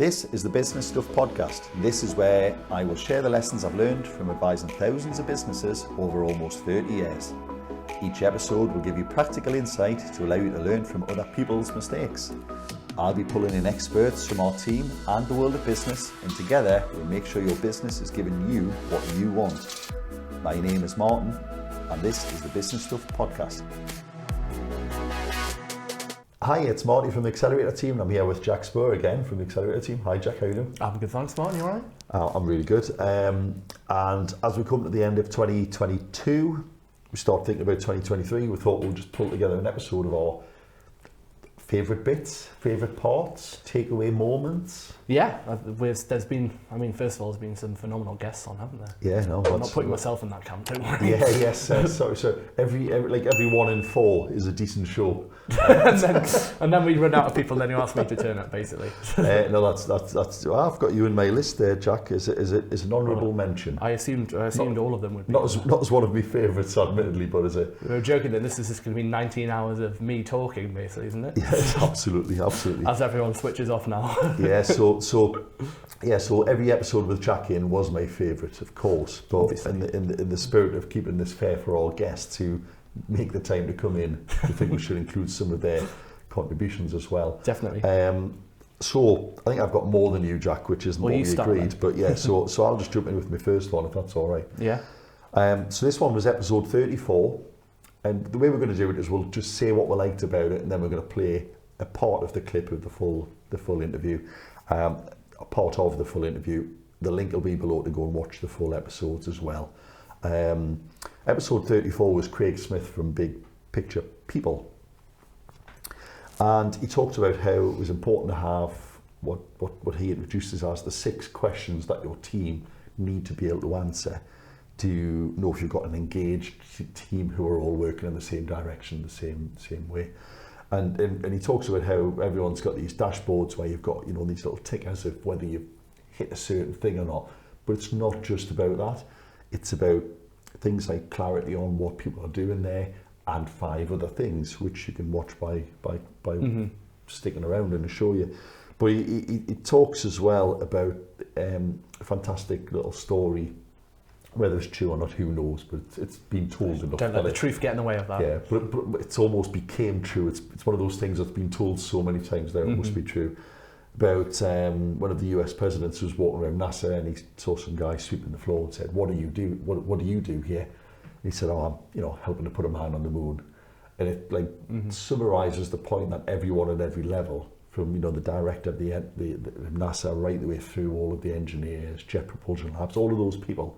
This is the Business Stuff Podcast. This is where I will share the lessons I've learned from advising thousands of businesses over almost 30 years. Each episode will give you practical insight to allow you to learn from other people's mistakes. I'll be pulling in experts from our team and the world of business, and together we'll make sure your business is giving you what you want. My name is Martin, and this is the Business Stuff Podcast. Hi, it's Marty from the Accelerator team, and I'm here with Jack Spoor again from the Accelerator team. Hi Jack, how are you doing? I'm good, thanks Martin, you alright? I'm really good. And as we come to the end of 2022, we start thinking about 2023, we thought we'll just pull together an episode of our favourite bits, favourite parts, takeaway moments. Yeah, there's been, first of all, there's been some phenomenal guests on, haven't there? Yeah, no. I'm not putting myself in that camp, don't worry. Yeah, yes. So every 1 in 4 is a decent show. and then we run out of people then who ask me to turn up, basically. No, that's. I've got you in my list there, Jack. Is an honourable mention. I assumed all of them would be. Not as one of my favourites, admittedly, but as a. We were joking then. This is just going to be 19 hours of me talking, basically, isn't it? Yes, absolutely. As everyone switches off now. Yeah. So every episode with Jack in was my favourite, of course. But in the spirit of keeping this fair for all guests who make the time to come in, I think we should include some of their contributions as well. Definitely. So I think I've got more than you, Jack, which isn't what we agreed. Then. But yeah, so I'll just jump in with my first one, if that's all right. Yeah. So this one was episode 34, and the way we're going to do it is we'll just say what we liked about it, and then we're going to play a part of the clip of the full interview. A part of the full interview. The link will be below to go and watch the full episodes as well. Episode 34 was Craig Smith from Big Picture People, and he talked about how it was important to have what he introduces as the 6 questions that your team need to be able to answer to know if you've got an engaged team who are all working in the same direction, the same way. And he talks about how everyone's got these dashboards where you've got, these little tickers of whether you've hit a certain thing or not. But it's not just about that. It's about things like clarity on what people are doing there and 5 other things which you can watch by sticking around and show you. But he talks as well about a fantastic little story. Whether it's true or not, who knows? But it's been told enough. Don't let the truth get in the way of that. Yeah, but it's almost became true. It's one of those things that's been told so many times that it must be true. About one of the US presidents who was walking around NASA, and he saw some guy sweeping the floor and said, "What do you do? What do you do here?" And he said, "Oh, I'm helping to put a man on the moon." And it summarises the point that everyone at every level, from the director of the NASA right the way through all of the engineers, Jet Propulsion Labs, all of those people,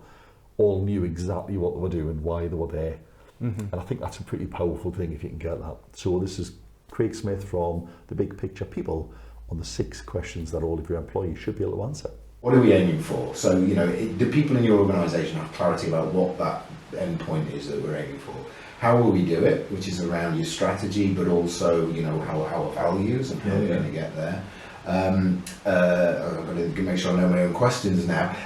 all knew exactly what they were doing, why they were there. And I think that's a pretty powerful thing if you can get that. So this is Craig Smith from the Big Picture People on the 6 questions that all of your employees should be able to answer. What are we aiming for? So, do people in your organisation have clarity about what that end point is that we're aiming for? How will we do it, which is around your strategy, but also, how our values and how we're going to get there. I've got to make sure I know my own questions now.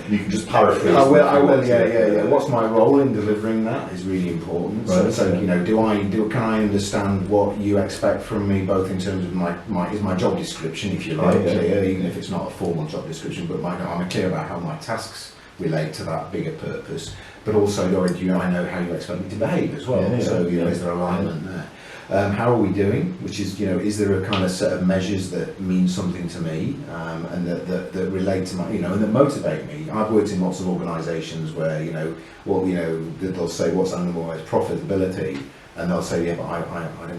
You can just paraphrase. I will. Yeah. What's my role in delivering that is really important. Right. So can I understand what you expect from me, both in terms of my job description, if you like, clear, even if it's not a formal job description, but I'm clear about how my tasks relate to that bigger purpose. But also, I know how you expect me to behave as well. Is there alignment there? How are we doing? Which is, is there a kind of set of measures that mean something to me and that relate to my, and that motivate me? I've worked in lots of organisations where, they'll say what's underlying profitability, and they'll say, yeah, but I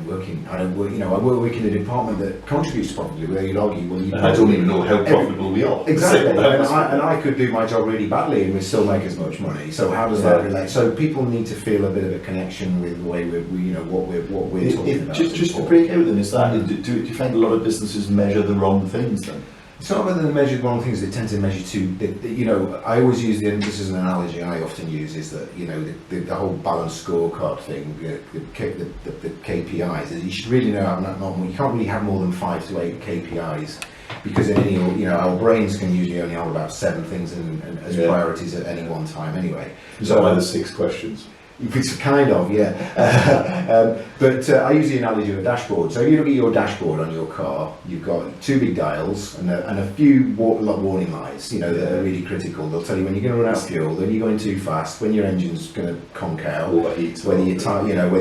work in a department that contributes to profitability. Where you'd argue, well, I don't even know how profitable we are. Exactly, and I could do my job really badly and we still make as much money. So how does that relate? So people need to feel a bit of a connection with the way what we're talking about. Just to break out then, is that do you find a lot of businesses measure the wrong things then? It's not whether they measure one of the things they tend to measure I always use this as an analogy I often use is that the whole balanced scorecard thing, the KPIs is you should really know you can't really have more than 5 to 8 KPIs, because in any our brains can usually only have about 7 things as priorities at any one time anyway. So why the 6 questions? It's kind of, yeah. But I use the analogy of a dashboard. So if you look at your dashboard on your car, you've got 2 big dials and a few warning lights, you know, that are really critical. They'll tell you when you're going to run out of fuel, when you're going too fast, when your engine's going to conk out, whether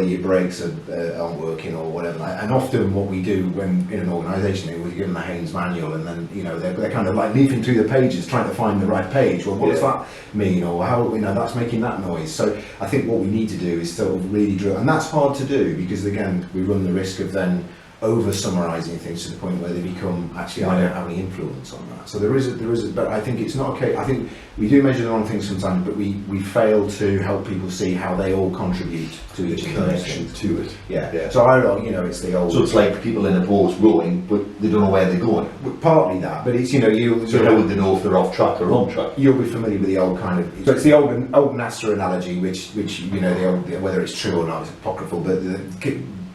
your brakes aren't working or whatever. And often what we do when in an organisation, we give them the Haynes manual, and then, you know, they're kind of like leafing through the pages trying to find the right page. Well, what does that mean, or how, you know, that's making that noise. So I think what we need to do is sort of really drill, and that's hard to do because again we run the risk of then over summarising things to the point where they become actually I don't have any influence on that. So there is but I think it's not okay. I think we do measure the wrong things sometimes, but we fail to help people see how they all contribute to each other. Connection to it. Yeah. So I don't, you know, it's the old. So it's like people in a boat rowing, but they don't know where they're going. Partly that, but it's, you know, So how would they know if they're off track or on track? You'll be familiar with the old kind of. So it's the old NASA analogy, which you know, whether it's true or not is apocryphal, but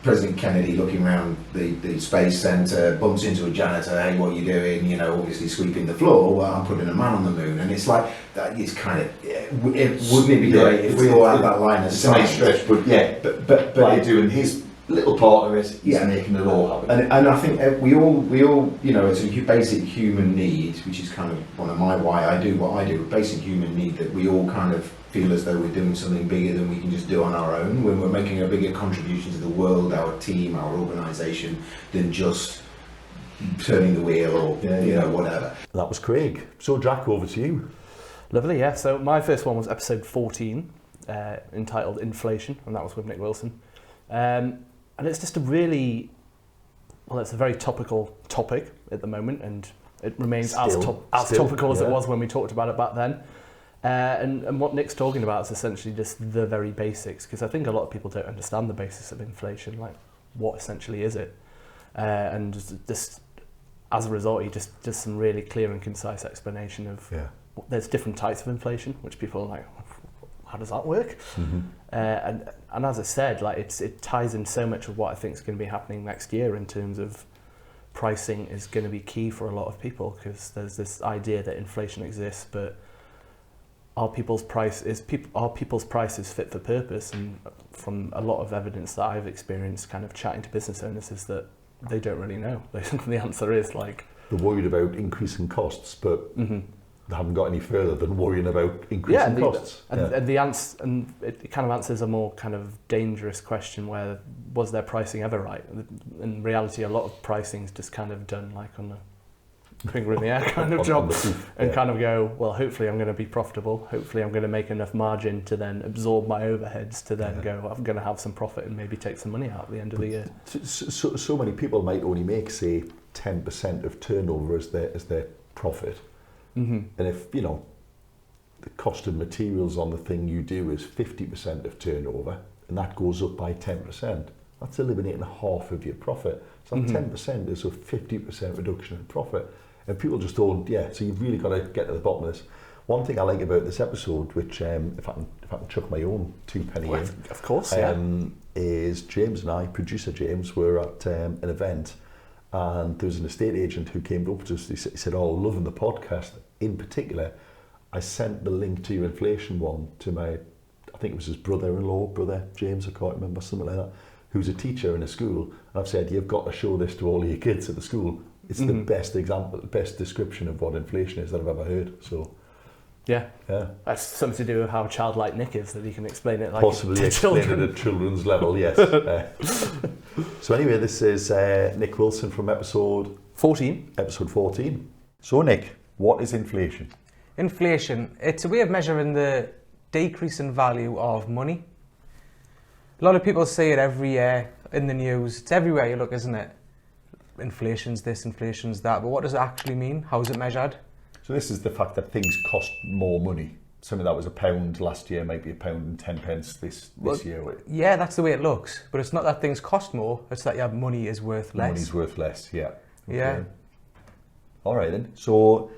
President Kennedy looking around the space centre, bumps into a janitor, hey, what are you doing? You know, obviously sweeping the floor. Well, I'm putting a man on the moon, and it's like that. It's kind of, wouldn't it be great if we all had that line of sight? It's a nice stretch, but yeah, but by doing his little part of it, he's making it all happen. And I think we all, you know, it's a basic human need, which is kind of one of my why I do what I do. Basic human need that we all kind of feel as though we're doing something bigger than we can just do on our own, when we're making a bigger contribution to the world, our team, our organisation, than just turning the wheel or you know, whatever. That was Craig. So Jack, over to you. Lovely, yeah. So my first one was episode 14, entitled Inflation, and that was with Nick Wilson. And it's just a really, well, it's a very topical topic at the moment, and it remains as topical as it was when we talked about it back then. And what Nick's talking about is essentially just the very basics, because I think a lot of people don't understand the basics of inflation, like what essentially is it? And just as a result, he just does some really clear and concise explanation of there's different types of inflation, which people are like, how does that work? Mm-hmm. And as I said, like it ties in so much of what I think is going to be happening next year in terms of pricing is going to be key for a lot of people, because there's this idea that inflation exists, but are people's prices fit for purpose? And from a lot of evidence that I've experienced kind of chatting to business owners is that they don't really know. The answer is like, they're worried about increasing costs, but they haven't got any further than worrying about increasing costs. And the answer, and it kind of answers a more kind of dangerous question, where was their pricing ever right? In reality, a lot of pricing is just kind of done like on the finger in the air kind of job, and kind of go, well, hopefully I'm going to be profitable, hopefully I'm going to make enough margin to then absorb my overheads to then go, I'm going to have some profit and maybe take some money out at the end of the year. So many people might only make, say, 10% of turnover as their profit. Mm-hmm. And if, you know, the cost of materials on the thing you do is 50% of turnover, and that goes up by 10%, that's eliminating half of your profit. So that 10% is a 50% reduction in profit. And people just don't, so you've really got to get to the bottom of this. One thing I like about this episode, which if I can chuck my own 2 penny in, of course, is James and I, producer James, were at an event, and there was an estate agent who came up to us. He said, "Oh, loving the podcast. In particular, I sent the link to your inflation one to my, I think it was his brother-in-law, brother James, I can't remember, something like that, who's a teacher in a school. And I've said, you've got to show this to all of your kids at the school. It's the best example, the best description of what inflation is that I've ever heard." So, yeah, that's something to do with how childlike Nick is, that he can explain it like possibly to explain children. it at children's level. Yes. So anyway, this is Nick Wilson from episode 14. Episode 14. So Nick, what is inflation? Inflation, it's a way of measuring the decrease in value of money. A lot of people say it every year in the news. It's everywhere you look, isn't it? Inflation's this, inflation's that. But what does it actually mean? How is it measured? So this is the fact that things cost more money. Something that was £1 last year might be £1.10 this year. Yeah, that's the way it looks. But it's not that things cost more. It's that your money is worth less. Money's worth less, yeah. Okay. Yeah. All right then. So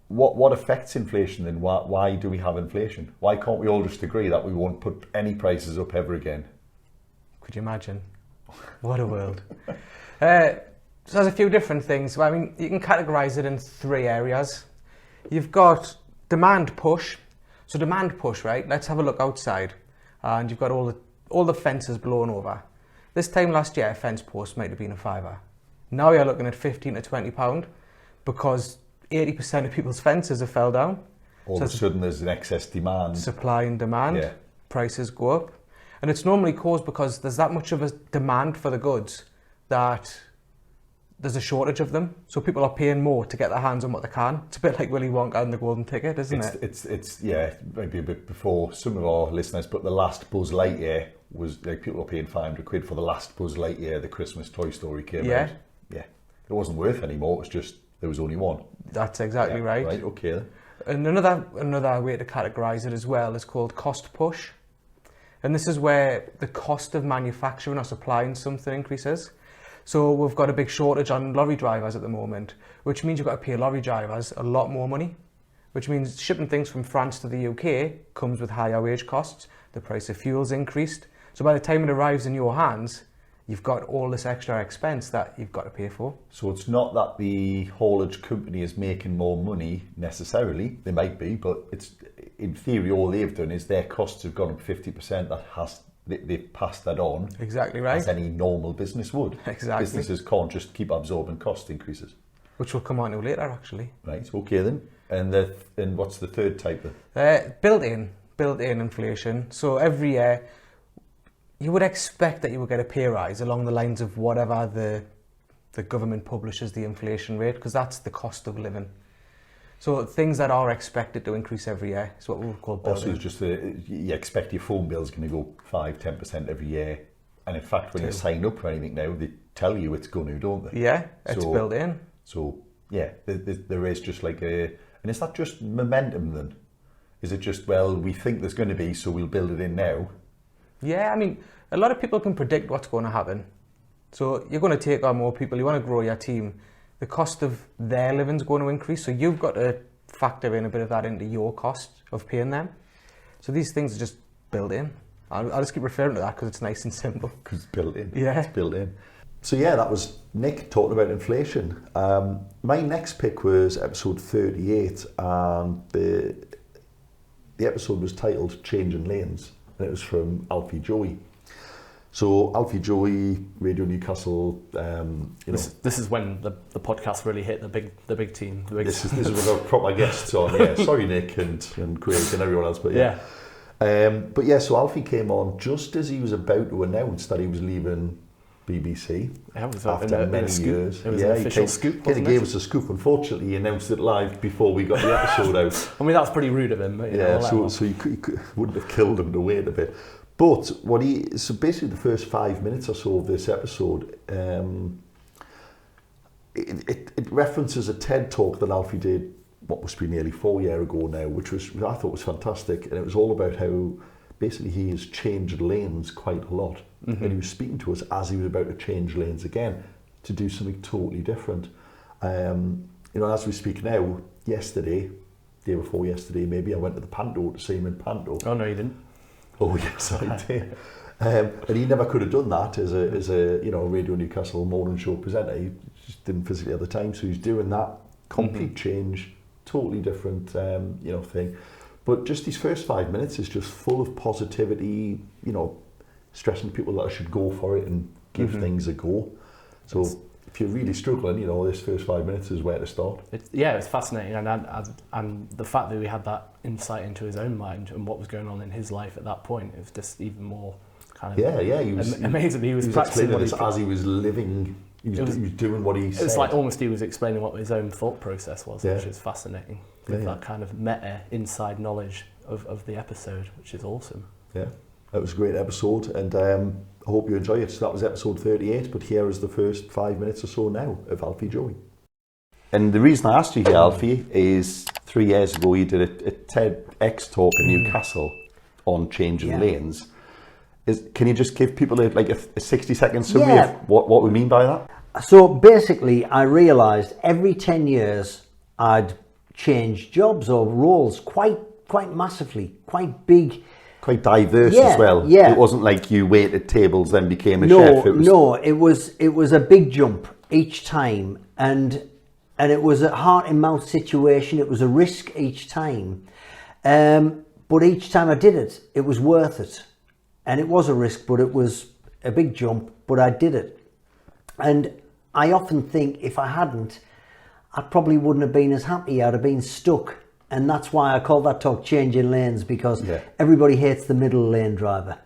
what affects inflation then? Why do we have inflation? Why can't we all just agree that we won't put any prices up ever again? Could you imagine? What a world. So there's a few different things. I mean, you can categorise it in 3 areas. You've got demand push. So demand push, right? Let's have a look outside. and you've got all the fences blown over. This time last year, a fence post might have been a £5. Now you're looking at £15 to £20 because 80% of people's fences have fell down. All of a sudden there's an excess demand. Supply and demand, Yeah. prices go up. And it's normally caused because there's that much of a demand for the goods that there's a shortage of them. So people are paying more to get their hands on what they can. It's a bit like Willy Wonka and the Golden Ticket, isn't it? It's yeah, maybe a bit before some of our listeners, but the last Buzz Lightyear was like people were paying £500 for the last Buzz Lightyear, the Christmas Toy Story came out. Yeah. It wasn't worth any more, it was just there was only one. That's exactly right. Right, okay then. And another way to categorise it as well is called cost push. And this is where the cost of manufacturing or supplying something increases. So we've got a big shortage on lorry drivers at the moment, which means you've got to pay lorry drivers a lot more money, which means shipping things from France to the UK comes with higher wage costs. The price of fuel's increased. So by the time it arrives in your hands, you've got all this extra expense that you've got to pay for. So it's not that the haulage company is making more money necessarily. They might be, but it's in theory all they've done is their costs have gone up 50%. They've passed that on. Exactly right. As any normal business would. Exactly. Businesses can't just keep absorbing cost increases. Which we'll come on to later, actually. Right. Okay then. And what's the third type then? Built-in inflation. So every year, you would expect that you would get a pay rise along the lines of whatever the government publishes the inflation rate, because that's the cost of living. So things that are expected to increase every year is what we would call built-in. Also, it's just you expect your phone bill's going to go 5-10% every year, and in fact, when you sign up for anything now, they tell you it's going to, don't they? Yeah, it's built in. So yeah, there is just like and is that just momentum then? Is it just, well, we think there's going to be, so we'll build it in now? Yeah, I mean, a lot of people can predict what's going to happen. So you're going to take on more people, you want to grow your team. The cost of their living's going to increase, so you've got to factor in a bit of that into your cost of paying them. So these things are just built in. I'll just keep referring to that because it's nice and simple. Because it's built in. Yeah. It's built in. So yeah, that was Nick talking about inflation. My next pick was episode 38, and the episode was titled Changing Lanes, and it was from Alfie Joey. So Alfie Joey, Radio Newcastle, This is when the podcast really hit the big team. This is with our proper guests on. Yeah, sorry Nick and Craig and everyone else, but yeah. So Alfie came on just as he was about to announce that he was leaving BBC after many years. It was an official scoop. He gave us a scoop. Unfortunately, he announced it live before we got the episode out. I mean, that's pretty rude of him. But, so you wouldn't have killed him to wait a bit. But so basically the first 5 minutes or so of this episode, it references a TED talk that Alfie did, what must be nearly 4 years ago now, which I thought was fantastic, and it was all about how basically he has changed lanes quite a lot, and he was speaking to us as he was about to change lanes again to do something totally different. As we speak now, day before yesterday, maybe I went to the Panto to see him in Panto. Oh no, you didn't. Oh yes, I did. And he never could have done that as a Radio Newcastle morning show presenter. He just didn't physically have the time, so he's doing that complete change, totally different thing. But just these first 5 minutes is just full of positivity, stressing people that I should go for it and give things a go. So if you're really struggling, this first 5 minutes is where to start. It's fascinating, and the fact that we had that insight into his own mind and what was going on in his life at that point, it was just even more kind of amazing. He was practicing what as he was living. He was doing what he said. It's like almost he was explaining what his own thought process was, which is fascinating. With that kind of meta inside knowledge of the episode, which is awesome. Yeah, that was a great episode, and I hope you enjoy it. So that was episode 38, but here is the first 5 minutes or so now of Alfie Joey. And the reason I asked you here, Alfie, is 3 years ago you did a TEDx talk in Newcastle on changing lanes. Can you just give people a 60-second summary of what we mean by that? So basically, I realised every 10 years I'd change jobs or roles quite massively, quite big. Quite diverse as well. Yeah. It wasn't like you waited tables then became a chef. It was a big jump each time, and it was a heart and mouth situation. It was a risk each time, but each time I did it, it was worth it. And it was a risk, but it was a big jump, but I did it. And I often think if I hadn't, I probably wouldn't have been as happy. I'd have been stuck. And that's why I call that talk changing lanes, because everybody hates the middle lane driver.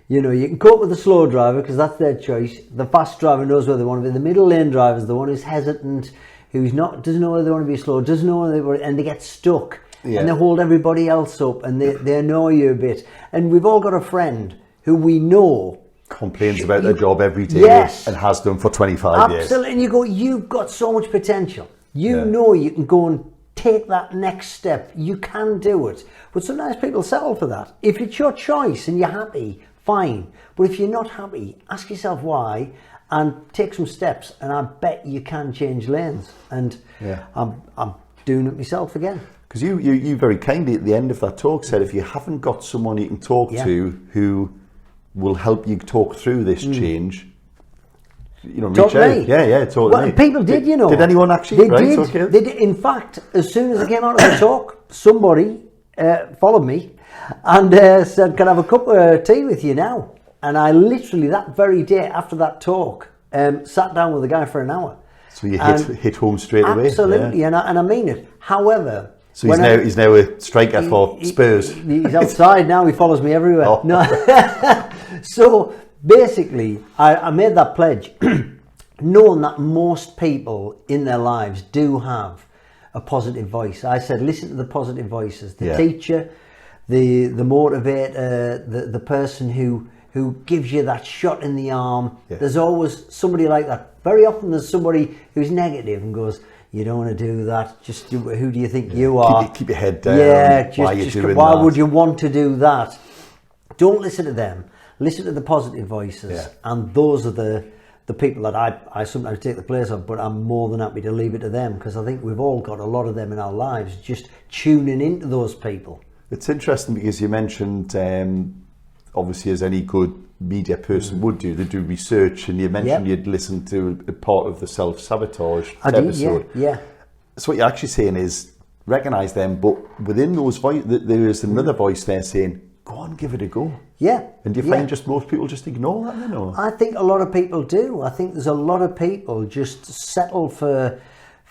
You know, you can cope with the slow driver because that's their choice. The fast driver knows where they want to be. The middle lane driver is the one who's hesitant, who's not, doesn't know whether they want to be slow, doesn't know whether they want, and they get stuck. Yeah. And they hold everybody else up, and they annoy you a bit. And we've all got a friend who we know complains about their job every day, and has done for 25 years. Absolutely. And you go, you've got so much potential. You know you can go and take that next step. You can do it. But sometimes people settle for that. If it's your choice and you're happy, fine. But if you're not happy, ask yourself why and take some steps, and I bet you can change lanes. And I'm doing it myself again. Because you very kindly at the end of that talk said if you haven't got someone you can talk to who will help you talk through this change, you know, reach out. Talk to me. People did, you know. Did anyone actually? They did. In fact, as soon as I came out of the talk, somebody followed me and said, "Can I have a cup of tea with you now?" And I literally that very day after that talk sat down with the guy for an hour. So you hit home straight away. Absolutely, and I mean it. However, so he's now a striker for Spurs. He's outside now. He follows me everywhere. Oh. No. So basically, I made that pledge, knowing that most people in their lives do have a positive voice. I said, listen to the positive voices. The teacher, the motivator, the person who gives you that shot in the arm. Yeah. There's always somebody like that. Very often there's somebody who's negative and goes, you don't want to do that. Just who do you think you are? Keep your head down. Yeah, why that? Would you want to do that? Don't listen to them. Listen to the positive voices. And those are the people that I sometimes take the place of, but I'm more than happy to leave it to them, because I think we've all got a lot of them in our lives, just tuning into those people. It's interesting because you mentioned, obviously as any good media person would do, they do research, and you mentioned you'd listened to a part of the self-sabotage episode. Yeah. So what you're actually saying is recognise them, but within those there is another voice there saying, go on, give it a go. Yeah. And do you find just most people just ignore that then? Or? I think a lot of people do. I think there's a lot of people just settle for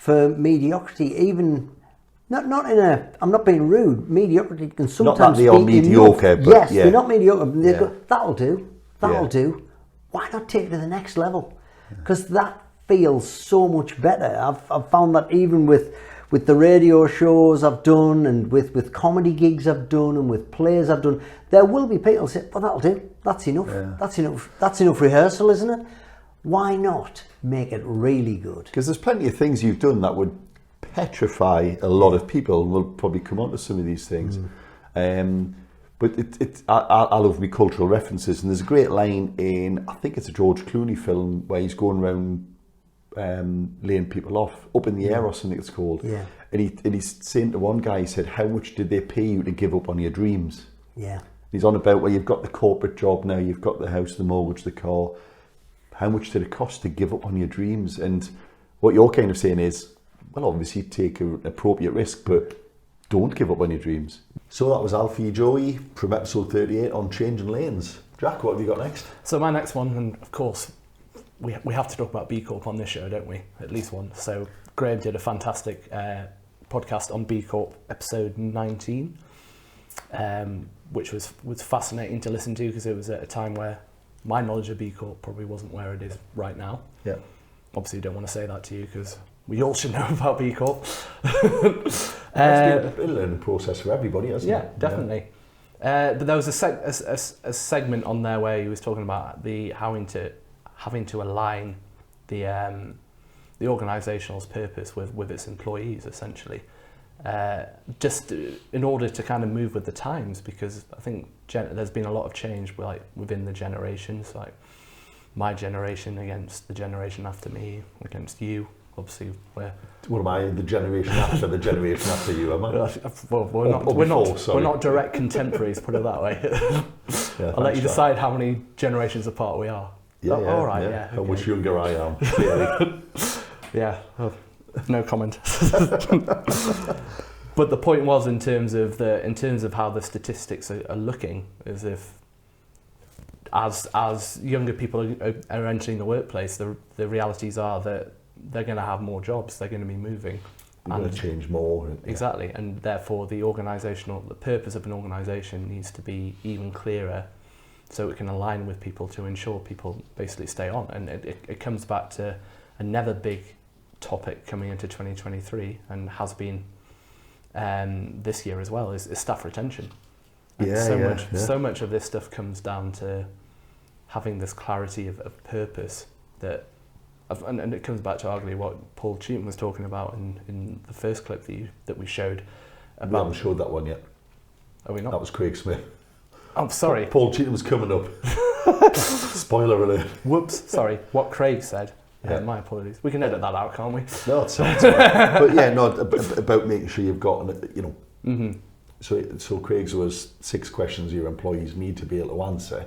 mediocrity, even not in a, I'm not being rude, mediocrity can sometimes not that they are mediocre, enough. but they're not mediocre. They go, that'll do. Why not take it to the next level? Because that feels so much better. I've found that even with the radio shows I've done, and with comedy gigs I've done, and with plays I've done, there will be people say, well, that'll do. That's enough. Yeah. That's enough rehearsal, isn't it? Why not make it really good? Because there's plenty of things you've done that would petrify a lot of people. We'll probably come on to some of these things. But I love me cultural references, and there's a great line in, I think it's a George Clooney film, where he's going around laying people off, Up in the Air or something it's called. Yeah. And he's saying to one guy, he said, how much did they pay you to give up on your dreams? Yeah. He's on about where you've got the corporate job now, you've got the house, the mortgage, the car. How much did it cost to give up on your dreams? And what you're kind of saying is, well, obviously take an appropriate risk, but don't give up on your dreams. So that was Alfie Joey from episode 38 on Changing Lanes. Jack, what have you got next? So my next one, and of course, we have to talk about B Corp on this show, don't we? At least once. So Graham did a fantastic podcast on B Corp, episode 19, which was fascinating to listen to, because it was at a time where my knowledge of B Corp probably wasn't where it is right now. Yeah. Obviously, don't want to say that to you, because we all should know about B Corp. It's been a learning process for everybody, hasn't it? Yeah, definitely. But there was a segment on there where he was talking about having to align the organisational's purpose with its employees, essentially, just in order to kind of move with the times, because I think there's been a lot of change within the generations, like my generation against the generation after me, against you. Obviously, what am I, the generation after the generation after you? Am I? Well, we're not direct contemporaries, put it that way. I'll let you decide how many generations apart we are. All right. Okay. How much younger I am, clearly. Yeah. No comment. But the point was, in terms of how the statistics are looking, as if as younger people are entering the workplace, the realities are that they're going to have more jobs, they're going to be moving. They're going to change more. Exactly, and therefore the purpose of an organisation needs to be even clearer, so it can align with people to ensure people basically stay on. And it comes back to another big topic coming into 2023, and has been this year as well, is staff retention. And so much of this stuff comes down to having this clarity of purpose and it comes back to arguably what Paul Cheatham was talking about in the first clip that we showed. We haven't showed that one yet. Are we not? That was Craig Smith. Oh, sorry. Paul Cheatham's coming up. Spoiler alert. Whoops, sorry. What Craig said. My apologies. We can edit that out, can't we? No, it's all right. But yeah, no, about making sure you've got, Mm-hmm. So Craig's was 6 questions your employees need to be able to answer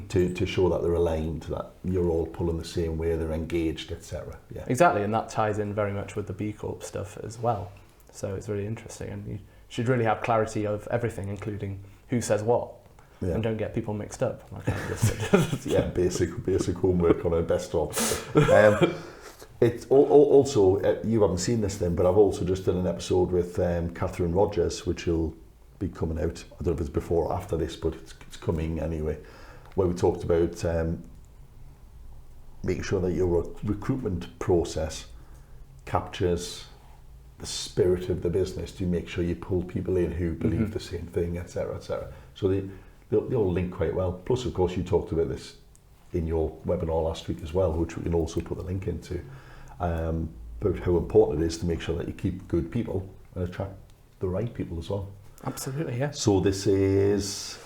to show that they're aligned, that you're all pulling the same way, they're engaged, etc. Yeah, exactly, and that ties in very much with the B Corp stuff as well. So it's really interesting, and you should really have clarity of everything, including who says what, and don't get people mixed up. Like I just said. Yeah, basic homework on our desktop. It's also, you haven't seen this then, but I've also just done an episode with Catherine Rogers, which will be coming out, I don't know if it's before or after this, but it's coming anyway, where we talked about making sure that your recruitment process captures the spirit of the business, to make sure you pull people in who believe the same thing, etc., etc. So they all link quite well. Plus, of course, you talked about this in your webinar last week as well, which we can also put the link into, about how important it is to make sure that you keep good people and attract the right people as well. Absolutely, yeah. So this is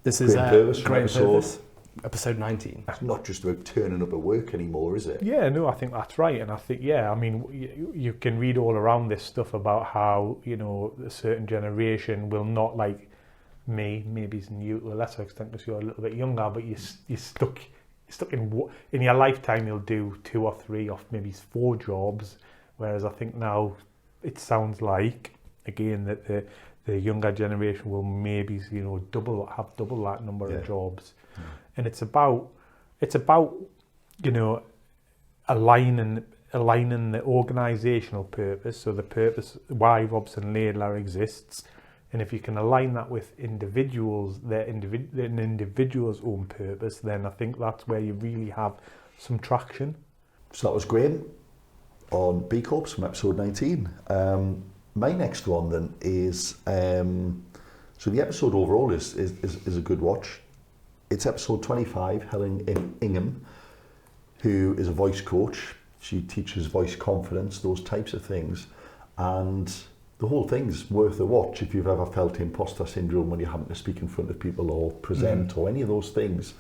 Great Purpose, episode 19. It's not just about turning up at work anymore, is it? Yeah, no, I think that's right. And I think, I mean, you can read all around this stuff about how, a certain generation will not, like me, maybe it's you to a lesser extent because you're a little bit younger, but you're stuck in your lifetime. You'll do 2 or 3 or maybe 4 jobs, whereas I think now it sounds like, again, that the younger generation will maybe have double that number of jobs, and it's about aligning the organisational purpose, so the purpose why Robson Laidler exists, and if you can align that with individuals, an individual's own purpose, then I think that's where you really have some traction. So that was Graham on B Corps from episode 19. My next one then is, so the episode overall is a good watch. It's episode 25, Helen Ingham, who is a voice coach. She teaches voice confidence, those types of things. And the whole thing's worth a watch if you've ever felt imposter syndrome when you're having to speak in front of people or present or any of those things.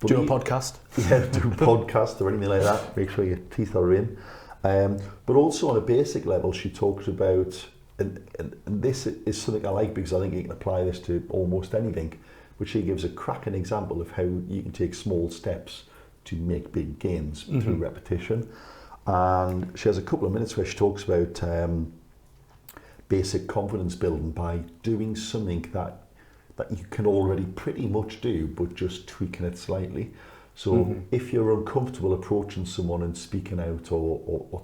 But do a podcast. Yeah, do a podcast or anything like that. Make sure your teeth are in. But also on a basic level, she talks about, and this is something I like because I think you can apply this to almost anything, but she gives a cracking example of how you can take small steps to make big gains through repetition. And she has a couple of minutes where she talks about basic confidence building by doing something that you can already pretty much do, but just tweaking it slightly. So if you're uncomfortable approaching someone and speaking out or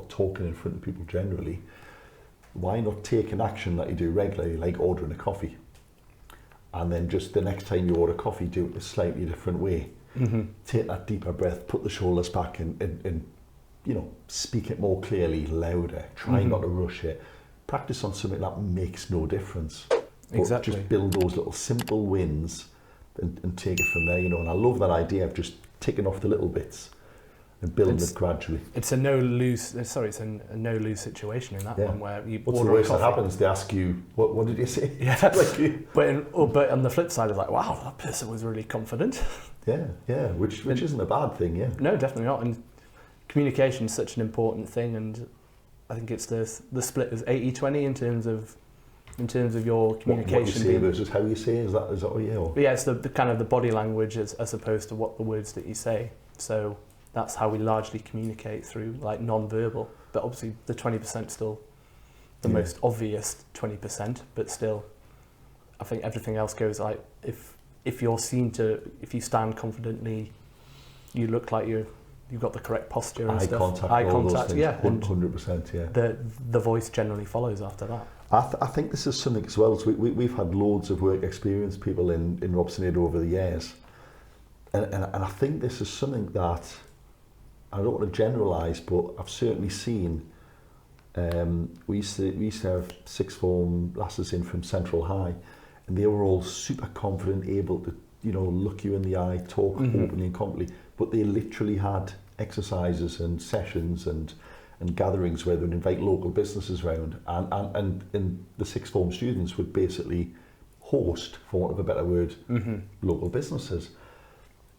talking in front of people generally, why not take an action that you do regularly, like ordering a coffee? And then just the next time you order coffee, do it a slightly different way. Take that deeper breath, put the shoulders back and speak it more clearly, louder. Try not to rush it. Practice on something that makes no difference. Exactly. Just build those little simple wins and take it from there, and I love that idea of just ticking off the little bits and building it gradually. It's a no-lose situation in that one where you What's order the worst a that coffee. happens? They ask you, what did you say? Yeah, but on the flip side, it's like, wow, that person was really confident. Yeah, which isn't a bad thing, yeah. No, definitely not. And communication is such an important thing, and I think it's the split is 80-20 in terms of your communication. What you say versus how you say, is that what you know? Yeah, it's the kind of the body language as opposed to what the words that you say. So that's how we largely communicate, through like non-verbal. But obviously the 20% still the most obvious 20%, but still I think everything else goes like, if if you're seen to, if you stand confidently, you look like you've got the correct posture and Eye stuff. contact, Eye all those contact, things, yeah. And 100%, yeah. the voice generally follows after that. I think this is something as well. So we've had loads of work experience people in Robson Laidler over the years. And I think this is something that, I don't want to generalise, but I've certainly seen. We used to have sixth form lasses in from Central High, and they were all super confident, able to, you know, look you in the eye, talk openly and confidently, but they literally had exercises and sessions and gatherings where they'd invite local businesses round, and the sixth form students would basically host, for want of a better word, local businesses.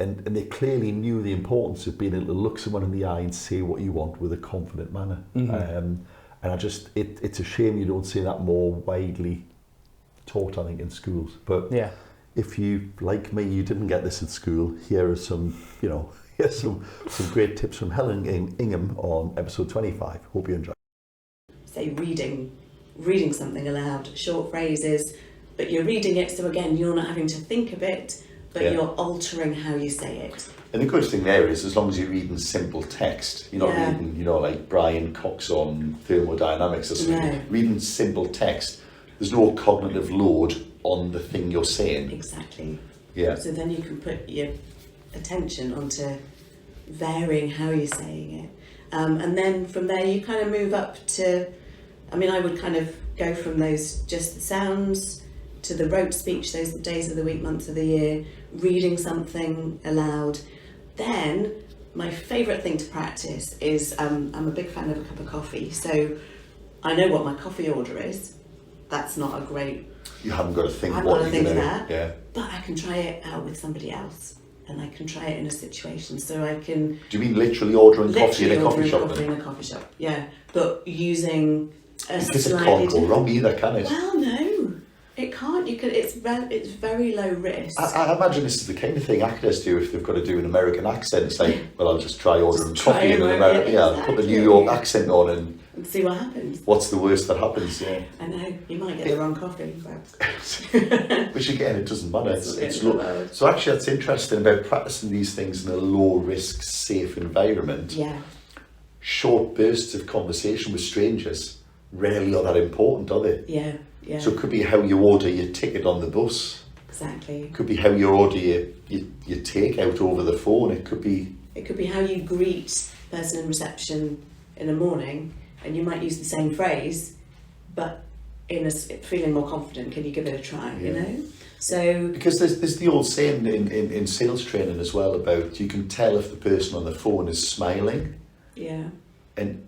And they clearly knew the importance of being able to look someone in the eye and say what you want with a confident manner. And I just, it's a shame you don't see that more widely taught, I think, in schools. But Yeah. if you, like me, you didn't get this at school, here are some, you know, here's some great tips from Helen Ingham on episode 25. Hope you enjoy. Say reading something aloud, short phrases, but you're reading it, so again, you're not having to think of it, but Yeah. you're altering how you say it. And the good thing there is, as long as you're reading simple text, you're not Yeah. reading, you know, like Brian Cox on thermodynamics or something. No. Reading simple text, there's no cognitive load on the thing you're saying. Exactly. Yeah. So then you can put your attention onto varying how you're saying it. And then from there you kind of move up to, I mean, I would kind of go from those just the sounds to the rote speech, those the days of the week, months of the year, reading something aloud. Then my favourite thing to practice is, I'm a big fan of a cup of coffee, so I know what my coffee order is. That's not a great, You haven't got to think I've what got to you're think going of to. that. Yeah. But I can try it out with somebody else, and I can try it in a situation. So I can Do you mean literally ordering coffee in a coffee ordering shop? coffee then? in a coffee shop, yeah. But using a Because it slightly can't go different. wrong either, can it? Well, no, it can't. You can. It's very low risk. I imagine this is the kind of thing actors do if they've got to do an American accent. It's like, well, I'll just try ordering Just try coffee in an American, American. Yeah, I'll put the New exactly. York accent on, and And see what happens. what's the worst that happens? Yeah. I know you might get the wrong coffee, but Which again, it doesn't matter. It's Yeah, low. no. So actually, that's interesting about practicing these things in a low-risk, safe environment. yeah, Short bursts of conversation with strangers rarely are that important, are they? yeah, yeah. So it could be how you order your ticket on the bus. Exactly. It could be how you order your takeout over the phone. It could be It could be how you greet the person in reception in the morning, and you might use the same phrase, but feeling more confident. Can you give it a try? You Yeah. know. So because there's the old saying in sales training as well about you can tell if the person on the phone is smiling, yeah. and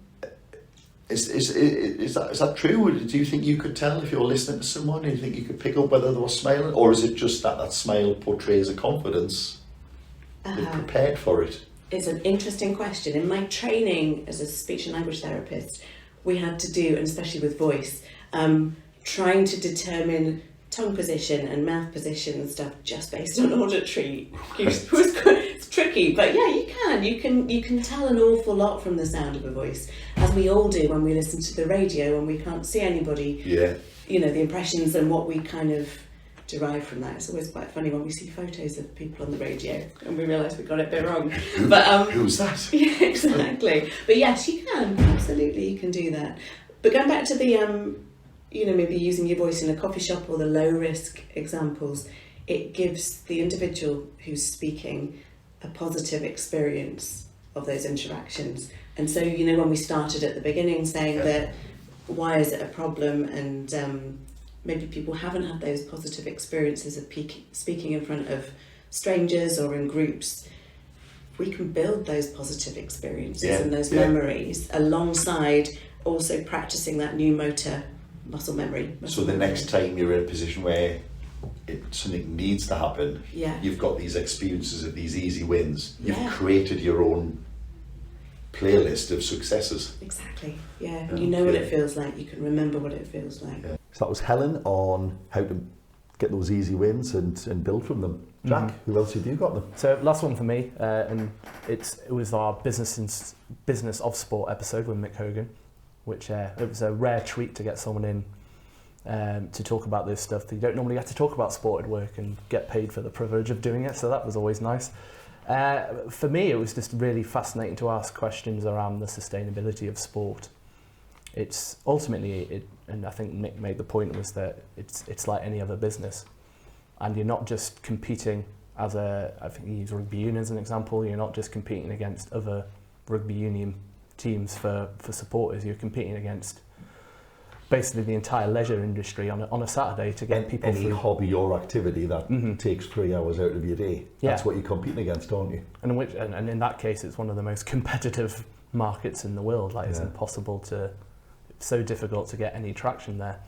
is that true? Do you think you could tell if you're listening to someone? Do you think you could pick up whether they were smiling, or is it just that smile portrays a confidence? They're prepared for it. It's an interesting question. In my training as a speech and language therapist, we had to do, and especially with voice, trying to determine tongue position and mouth position and stuff just based on auditory cues. It's tricky, but yeah, you can tell an awful lot from the sound of a voice, as we all do when we listen to the radio and we can't see anybody. Yeah. You know, the impressions and what we kind of derive from that. It's always quite funny when we see photos of people on the radio and we realise we got it a bit wrong. But Who's that? yeah, exactly. But yes, you can. Absolutely, you can do that. But going back to the, you know, maybe using your voice in a coffee shop or the low-risk examples, it gives the individual who's speaking a positive experience of those interactions. And so, you know, when we started at the beginning saying that, why is it a problem? And maybe people haven't had those positive experiences of speaking in front of strangers or in groups. We can build those positive experiences and those memories alongside also practicing that new muscle memory. So the next time you're in a position where something needs to happen, you've got these experiences of these easy wins. You've created your own playlist of successes. Exactly, yeah. You know what it feels like, you can remember what it feels like. So that was Helen on how to get those easy wins and build from them. Jack, who else have you got them? So last one for me, and it was our business of sport episode with Mick Hogan, which it was a rare treat to get someone in to talk about this stuff. You don't normally get to talk about sport at work and get paid for the privilege of doing it, so that was always nice. For me, it was just really fascinating to ask questions around the sustainability of sport. It's ultimately, and I think Nick made the point, was that it's like any other business, and you're not just competing I think you use rugby union as an example. You're not just competing against other rugby union teams for supporters. You're competing against basically the entire leisure industry on a Saturday to get people any through. hobby or activity that takes 3 hours out of your day. That's what you're competing against, aren't you? And in that case, it's one of the most competitive markets in the world. Like, it's impossible it's so difficult to get any traction there.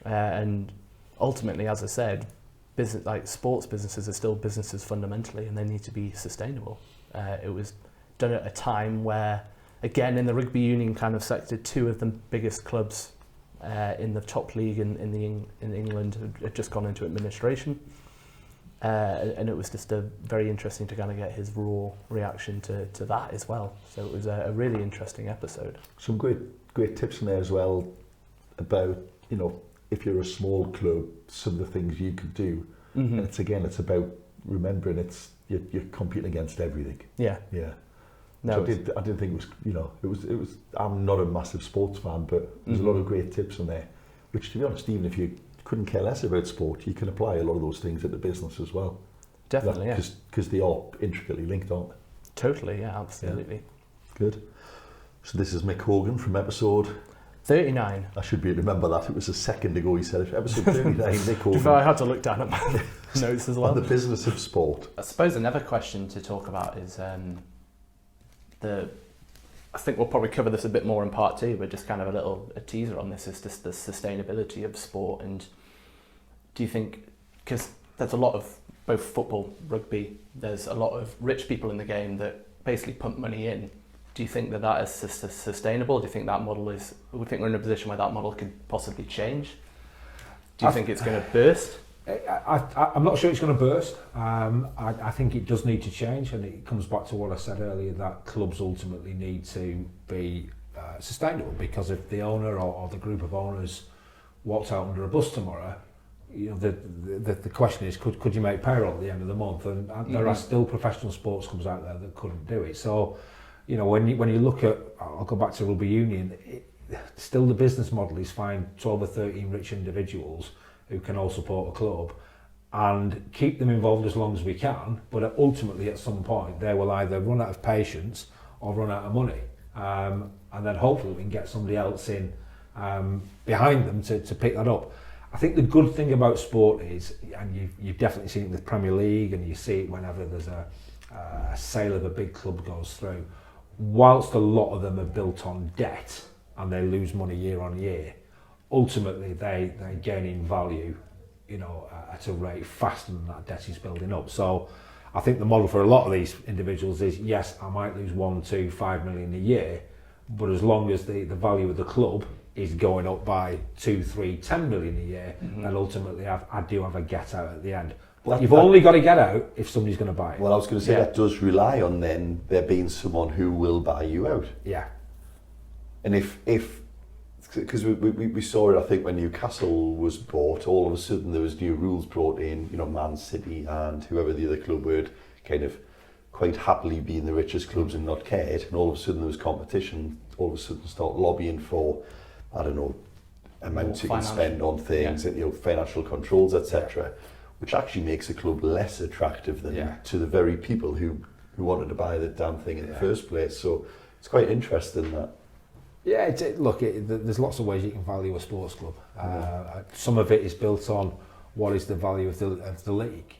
And ultimately, as I said, sports businesses are still businesses fundamentally, and they need to be sustainable. It was done at a time where, again, in the rugby union kind of sector, 2 of the biggest clubs in the top league in England had just gone into administration, and it was just very interesting to kind of get his raw reaction to that as well. So it was a really interesting episode. Some great tips in there as well about, if you're a small club, some of the things you could do. And it's about remembering you're competing against everything. Yeah. No, so I didn't think it was. I'm not a massive sports fan, but there's a lot of great tips in there, which, to be honest, even if you couldn't care less about sport, you can apply a lot of those things into business as well. Definitely, because they are intricately linked, aren't they? Totally, yeah, absolutely. Yeah. Good. So this is Mick Hogan from episode 39. I should be able to remember that. It was a second ago he said it. Episode 39, Mick Hogan. I had to look down at my notes as well. On the business of sport. I suppose another question to talk about is I think we'll probably cover this a bit more in part 2, but just kind of a teaser on this is just the sustainability of sport. And do you think, because there's a lot of both football, rugby, there's a lot of rich people in the game that basically pump money in. Do you think that is sustainable? Do you think that model we think we're in a position where that model could possibly change? Do you think it's going to burst? I'm not sure it's going to burst. I think it does need to change, and it comes back to what I said earlier, that clubs ultimately need to be sustainable, because if the owner or the group of owners walked out under a bus tomorrow, the question is, could you make payroll at the end of the month? And there are still professional sports clubs out there that couldn't do it. So, when you look at, I'll go back to rugby union, still the business model is find 12 or 13 rich individuals who can all support a club and keep them involved as long as we can, but ultimately at some point they will either run out of patience or run out of money, and then hopefully we can get somebody else in behind them to pick that up. I think the good thing about sport is, and you've definitely seen it with the Premier League, and you see it whenever there's a sale of a big club goes through, whilst a lot of them are built on debt and they lose money year on year, ultimately they gain in value, at a rate faster than that debt is building up. So I think the model for a lot of these individuals is, yes, I might lose 1, 2, 5 million a year, but as long as the value of the club is going up by 2, 3, 10 million a year, then ultimately I do have a get out at the end. But you've only got to get out if somebody's going to buy it. Well, I was going to say that does rely on then there being someone who will buy you out. Yeah. And if because we saw it, I think, when Newcastle was bought, all of a sudden there was new rules brought in, Man City and whoever the other club would kind of quite happily being the richest clubs and not cared, and all of a sudden there was competition, all of a sudden start lobbying for, I don't know, amounts you can spend on things, and financial controls, etc., which actually makes a club less attractive than to the very people who wanted to buy the damn thing in the first place. So it's quite interesting that. Yeah, there's lots of ways you can value a sports club. Some of it is built on what is the value of the league.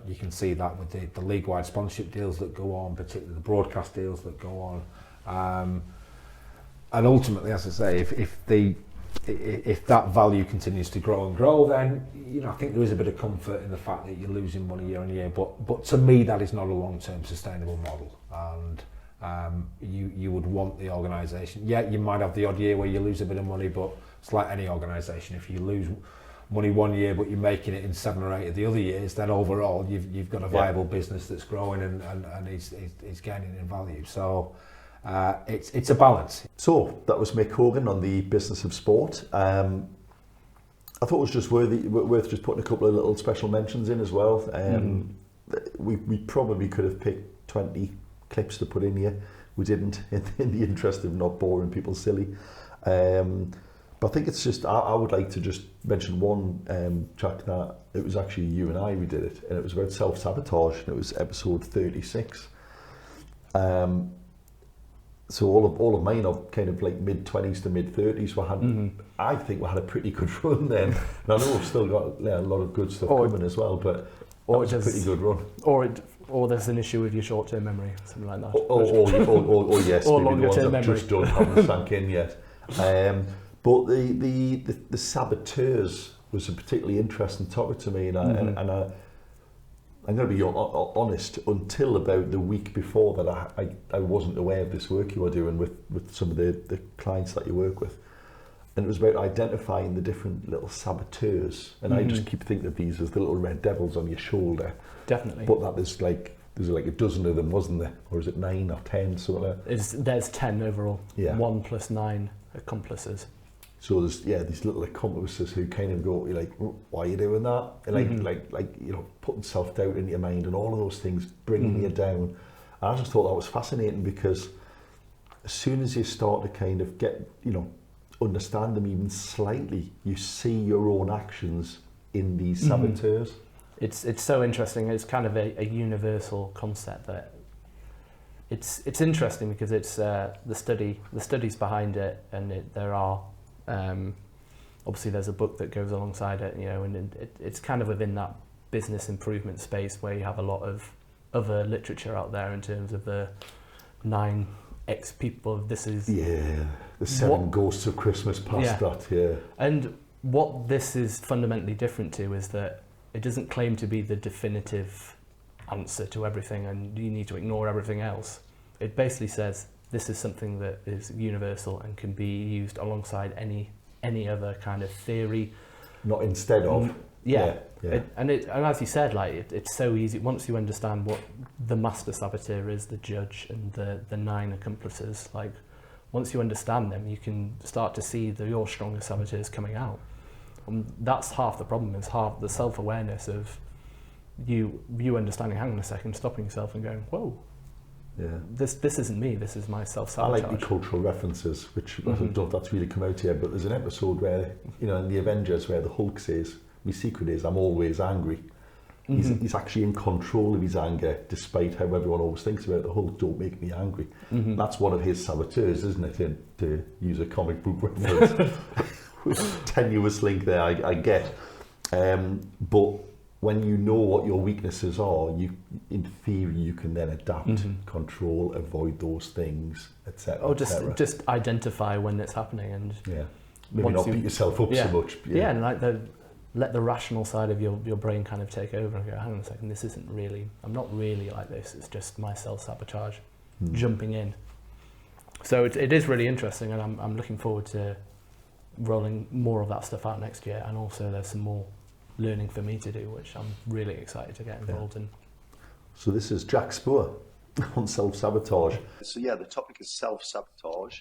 You can see that with the league-wide sponsorship deals that go on, particularly the broadcast deals that go on. And ultimately, as I say, if that value continues to grow and grow, then I think there is a bit of comfort in the fact that you're losing money year on year. But to me, that is not a long-term sustainable model. And you would want the organisation. Yeah, you might have the odd year where you lose a bit of money, but it's like any organisation. If you lose money one year, but you're making it in 7 or 8 of the other years, then overall you've got a viable business that's growing and is gaining in value. So it's a balance. So that was Mick Hogan on the business of sport. I thought it was just worth just putting a couple of little special mentions in as well. We probably could have picked 20 clips to put in here. We didn't, in the interest of not boring people silly. But I think it's just, I would like to just mention one track that it was actually you and I who did it, and it was about self-sabotage, and it was episode 36. So all of mine are kind of like mid-20s to mid-30s. I think we had a pretty good run then. And I know we've still got a lot of good stuff coming as well, but that was a pretty good run. Or there's an issue with your short-term memory, something like that. Or yes, or maybe the ones longer-term I've memory. just done haven't sunk in yet. But the saboteurs was a particularly interesting topic to me, and I'm going to be honest, until about the week before that I wasn't aware of this work you were doing with some of the clients that you work with. And it was about identifying the different little saboteurs. And I just keep thinking of these as the little red devils on your shoulder. Definitely. But that there's like a dozen of them, wasn't there? Or is it 9 or 10? Something like that? There's 10 overall. Yeah. 1 plus 9 accomplices. So there's these little accomplices who kind of go, you're like, why are you doing that? And like you know, putting self-doubt into your mind and all of those things, bringing you down. And I just thought that was fascinating, because as soon as you start to kind of get, you know, understand them even slightly, you see your own actions in these saboteurs. It's so interesting. It's kind of a universal concept that it's interesting, because it's the studies behind it, and there are obviously there's a book that goes alongside it, you know, and it's kind of within that business improvement space where you have a lot of other literature out there in terms of the 9x people. This is the 7 ghosts of Christmas past that. And what this is fundamentally different to is that it doesn't claim to be the definitive answer to everything and you need to ignore everything else. It basically says this is something that is universal and can be used alongside any other kind of theory. Not instead of. And as you said, like it's so easy once you understand what the master saboteur is, the judge, and the 9 accomplices. Like once you understand them, you can start to see your stronger saboteurs coming out. And that's half the problem. Is half the self-awareness of you understanding. Hang on a second, stopping yourself and going, whoa. Yeah. This isn't me. This is my self-sabotage. I like the cultural references, which I don't know if that's really come out here, but there's an episode where, you know, in the Avengers, where the Hulk says, "My secret is I'm always angry." He's actually in control of his anger, despite how everyone always thinks about the Hulk. Don't make me angry. That's one of his saboteurs, isn't it? To use a comic book reference, tenuous link there, I get. But when you know what your weaknesses are, you, in theory, you can then adapt, control, avoid those things, etc. Or just identify when it's happening, and maybe not beat yourself up so much. And like let the rational side of your brain kind of take over and go, hang on a second, this isn't really, I'm not really like this. It's just my self-sabotage jumping in. So it is really interesting, and I'm looking forward to rolling more of that stuff out next year. And also there's some more learning for me to do, which I'm really excited to get involved in. So this is Jack Spoor on self-sabotage. So the topic is self-sabotage,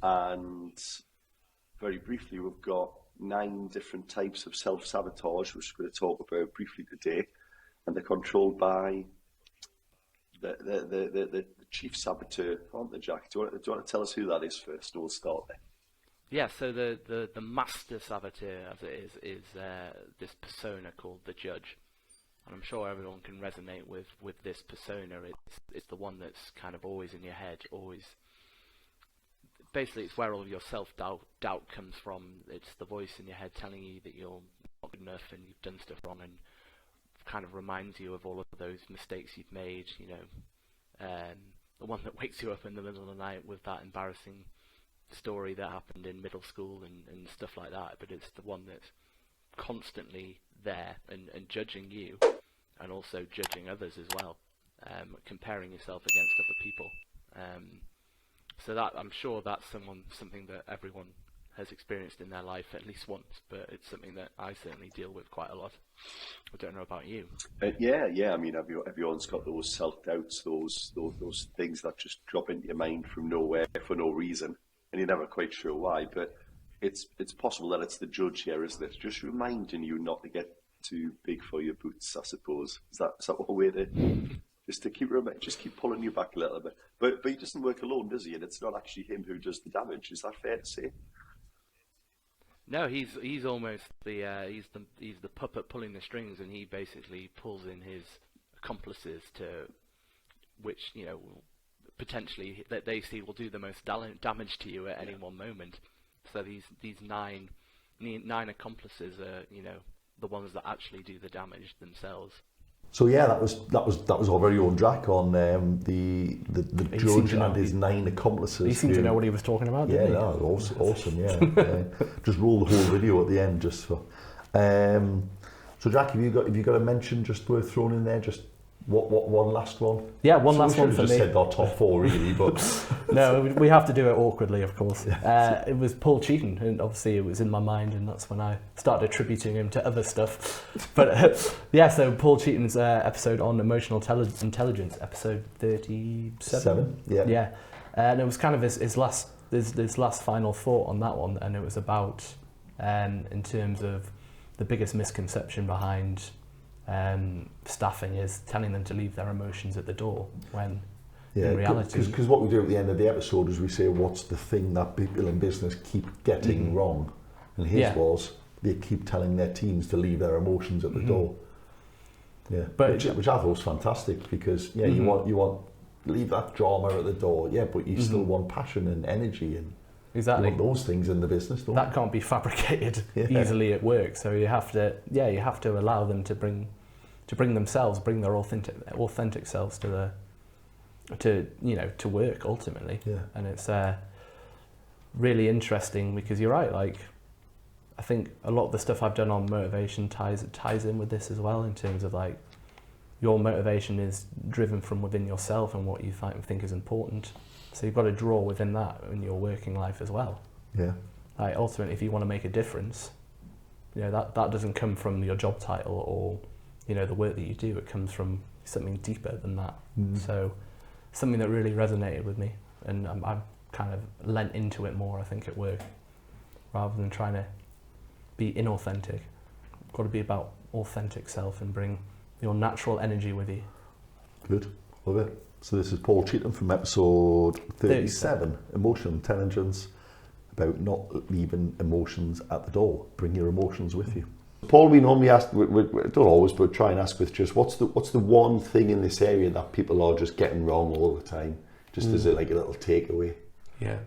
and very briefly we've got 9 different types of self-sabotage, which we're going to talk about briefly today, and they're controlled by the chief saboteur, aren't they, Jack? Do you want to tell us who that is first, and we'll start there? Yeah, so the master saboteur, as it is this persona called the judge. And I'm sure everyone can resonate with this persona. It's the one that's kind of always in your head, always. Basically, it's where all of your self-doubt comes from. It's the voice in your head telling you that you're not good enough and you've done stuff wrong, and kind of reminds you of all of those mistakes you've made, you know. The one that wakes you up in the middle of the night with that embarrassing story that happened in middle school and stuff like that. But it's the one that's constantly there and judging you, and also judging others as well, comparing yourself against other people. So that, I'm sure that's something that everyone has experienced in their life at least once, but it's something that I certainly deal with quite a lot. I don't know about you. Yeah. I mean, everyone's got those self-doubts, those things that just drop into your mind from nowhere for no reason, and you're never quite sure why. But it's possible that it's the judge here, isn't it? Just reminding you not to get too big for your boots, I suppose. Is that one way to just to keep pulling you back a little bit? But he doesn't work alone, does he? And it's not actually him who does the damage. Is that fair to say? No, he's almost he's the puppet pulling the strings, and he basically pulls in his accomplices to which, you know, potentially that they see will do the most damage to you at any one moment. So these nine accomplices are, you know, the ones that actually do the damage themselves. So yeah, that was our very own Jack on the judge and his 9 accomplices. He seemed to know what he was talking about. Yeah, Didn't he? no, awesome. Yeah, just roll the whole video at the end, just for. So Jack, have you got a mention just worth throwing in there? Just what one last one? Yeah, one last one for me. Just said our top 4 really, but no, we have to do it awkwardly, of course. It was Paul Cheaton, and obviously it was in my mind, and that's when I started attributing him to other stuff. But yeah, so Paul Cheaton's episode on emotional intelligence, episode 37. Yeah, and it was kind of his last final thought on that one, and it was about in terms of the biggest misconception behind staffing is telling them to leave their emotions at the door when in reality, because what we do at the end of the episode is we say what's the thing that people in business keep getting wrong, and his was they keep telling their teams to leave their emotions at the door. Yeah, but which I thought was fantastic, because you want leave that drama at the door, but you still want passion and energy, and exactly you want those things in the business, don't that can't be fabricated easily at work. So you have to allow them to bring their authentic selves to work ultimately. And it's really interesting, because you're right, like I think a lot of the stuff I've done on motivation ties in with this as well, in terms of like your motivation is driven from within yourself and what you think is important. So you've got to draw within that in your working life as well. Yeah. Like ultimately, if you want to make a difference, you know, that doesn't come from your job title or, you know, the work that you do. It comes from something deeper than that. So something that really resonated with me, and I'm kind of lent into it more, I think, at work, rather than trying to be inauthentic. Got to be about authentic self and bring your natural energy with you. Good, love it. So this is Paul Cheatham from episode 37, Emotional Intelligence, about not leaving emotions at the door. Bring your emotions with you. Paul, we normally ask, we don't always, but try and ask with just what's the one thing in this area that people are just getting wrong all the time, just as a little takeaway. Yeah.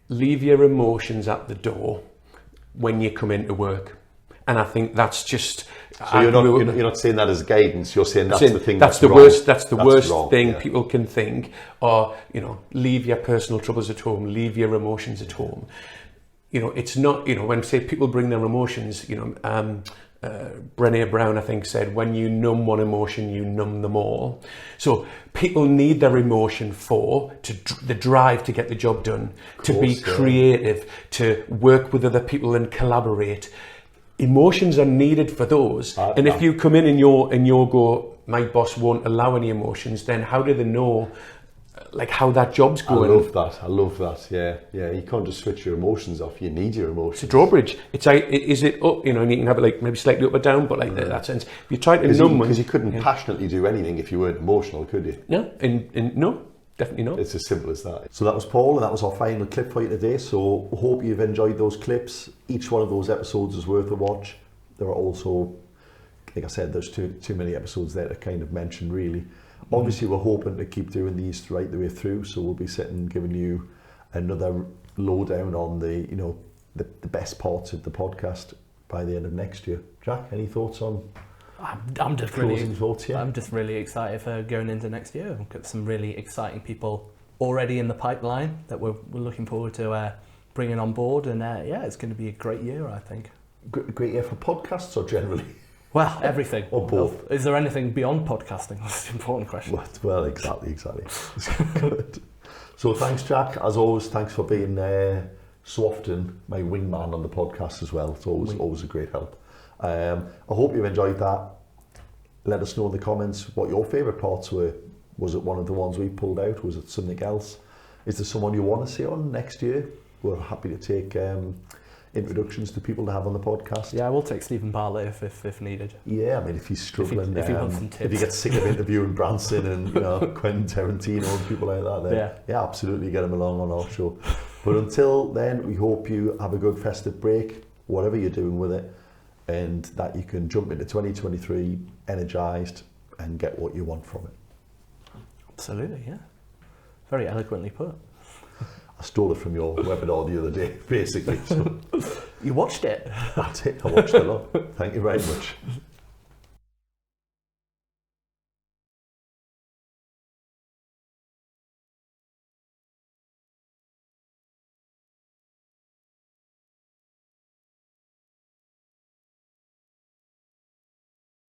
Leave your emotions at the door when you come into work. And I think that's just. So you're not saying that as guidance. You're saying that's the thing. That's the wrong. worst. That's the worst wrong, thing people can think. Or leave your personal troubles at home. Leave your emotions at home. It's not. When say people bring their emotions. Brené Brown, I think, said, "When you numb one emotion, you numb them all." So people need their emotion the drive to get the job done, to be creative, to work with other people and collaborate. Emotions are needed for those, and if you come in and you go, my boss won't allow any emotions, then how do they know, how that job's going? I love that. Yeah. You can't just switch your emotions off. You need your emotions. It's a drawbridge. It's like, is it up? And you can have it maybe slightly up or down, but that sense, if you try to numb, because you couldn't passionately do anything if you weren't emotional, could you? No, and no. Definitely not. It's as simple as that. So that was Paul, and that was our final clip for you today. So hope you've enjoyed those clips. Each one of those episodes is worth a watch. There are also, like I said, there's too many episodes there to kind of mention really. Obviously, we're hoping to keep doing these right the way through. So we'll be sitting giving you another lowdown on the best parts of the podcast by the end of next year. Jack, any thoughts on? I'm just closing thoughts, I'm just really excited for going into next year. We've got some really exciting people already in the pipeline that we're looking forward to bringing on board, and it's going to be a great year, I think. Great year for podcasts or generally? Well, everything. Or both. Is there anything beyond podcasting? That's an important question. Well, exactly. Good. So thanks, Jack. As always, thanks for being so often my wingman on the podcast as well. It's always a great help. I hope you've enjoyed that. Let us know in the comments what your favourite parts were. Was it one of the ones we pulled out? Was it something else? Is there someone you want to see on next year? We're happy to take introductions to people to have on the podcast. Yeah, we'll take Stephen Bartlett if needed. Yeah, I mean, if he's struggling, if he wants some tips. if he gets sick of interviewing Branson and Quentin Tarantino and people like that, then yeah, absolutely get him along on our show. But until then, we hope you have a good festive break, whatever you're doing with it, and that you can jump into 2023 energised and get what you want from it. Absolutely, yeah. Very eloquently put. I stole it from your webinar the other day, basically. So. You watched it? I did. I watched it a lot. Thank you very much.